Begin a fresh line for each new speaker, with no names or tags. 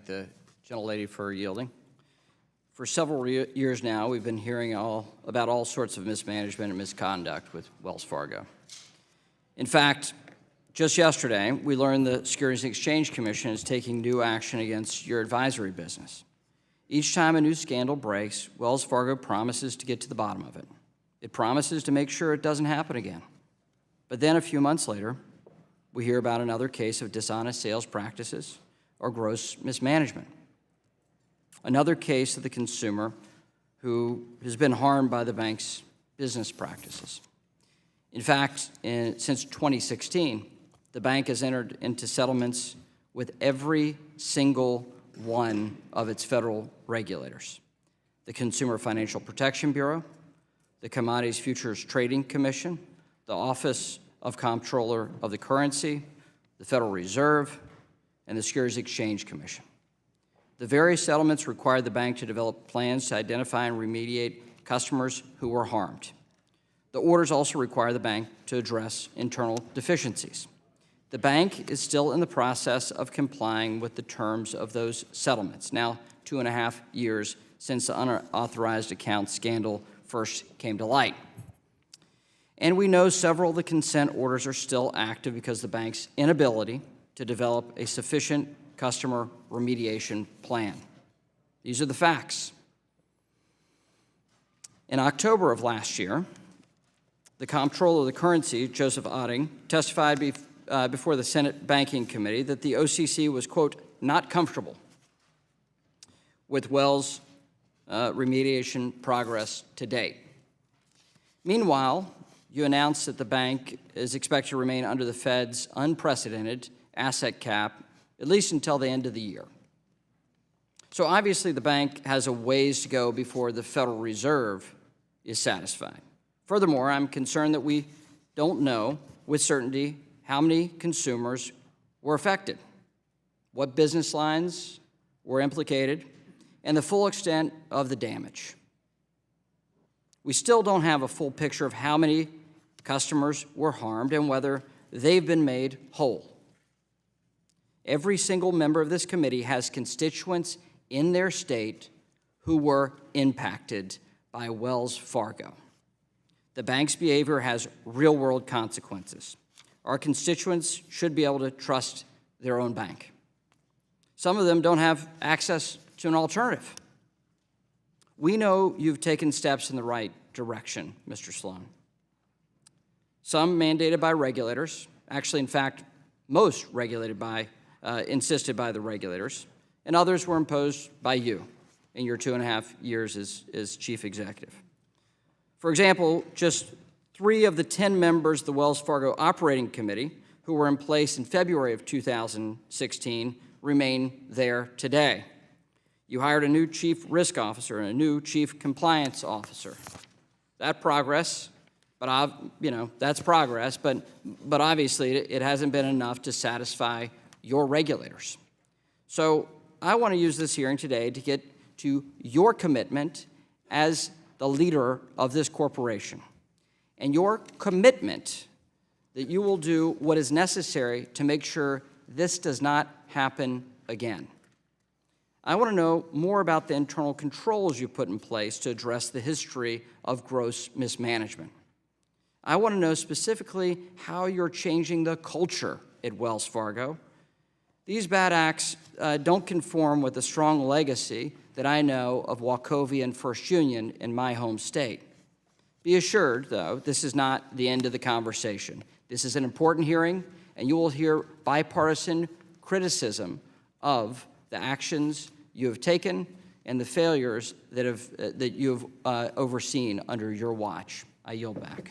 thank the gentlelady for yielding. For several years now, we've been hearing about all sorts of mismanagement and misconduct with Wells Fargo. In fact, just yesterday, we learned the Securities and Exchange Commission is taking new action against your advisory business. Each time a new scandal breaks, Wells Fargo promises to get to the bottom of it. It promises to make sure it doesn't happen again. But then a few months later, we hear about another case of dishonest sales practices or gross mismanagement. Another case of the consumer who has been harmed by the bank's business practices. In fact, since 2016, the bank has entered into settlements with every single one of its federal regulators: the Consumer Financial Protection Bureau, the Commodities Futures Trading Commission, the Office of Comptroller of the Currency, the Federal Reserve, and the Securities Exchange Commission. The various settlements required the bank to develop plans to identify and remediate customers who were harmed. The orders also require the bank to address internal deficiencies. The bank is still in the process of complying with the terms of those settlements, now 2.5 years since the unauthorized account scandal first came to light. And we know several of the consent orders are still active because of the bank's inability to develop a sufficient customer remediation plan. These are the facts. In October of last year, the Comptroller of the Currency, Joseph Otting, testified before the Senate Banking Committee that the OCC was, quote, not comfortable with Wells' remediation progress to date. Meanwhile, you announced that the bank is expected to remain under the Fed's unprecedented asset cap at least until the end of the year. So obviously the bank has a ways to go before the Federal Reserve is satisfied. Furthermore, I'm concerned that we don't know with certainty how many consumers were affected, what business lines were implicated, and the full extent of the damage. We still don't have a full picture of how many customers were harmed and whether they've been made whole. Every single member of this committee has constituents in their state who were impacted by Wells Fargo. The bank's behavior has real-world consequences. Our constituents should be able to trust their own bank. Some of them don't have access to an alternative. We know you've taken steps in the right direction, Mr. Sloan. Some mandated by regulators, actually, in fact, most insisted by the regulators, and others were imposed by you in your 2.5 years as chief executive. For example, just 3 of the 10 members of the Wells Fargo Operating Committee who were in place in February of 2016 remain there today. You hired a new chief risk officer and a new chief compliance officer. That's progress, but obviously it hasn't been enough to satisfy your regulators. So I want to use this hearing today to get to your commitment as the leader of this corporation and your commitment that you will do what is necessary to make sure this does not happen again. I want to know more about the internal controls you put in place to address the history of gross mismanagement. I want to know specifically how you're changing the culture at Wells Fargo. These bad acts don't conform with the strong legacy that I know of Wachovia and First Union in my home state. Be assured, though, this is not the end of the conversation. This is an important hearing, and you will hear bipartisan criticism of the actions you have taken and the failures that you have overseen under your watch. I yield back.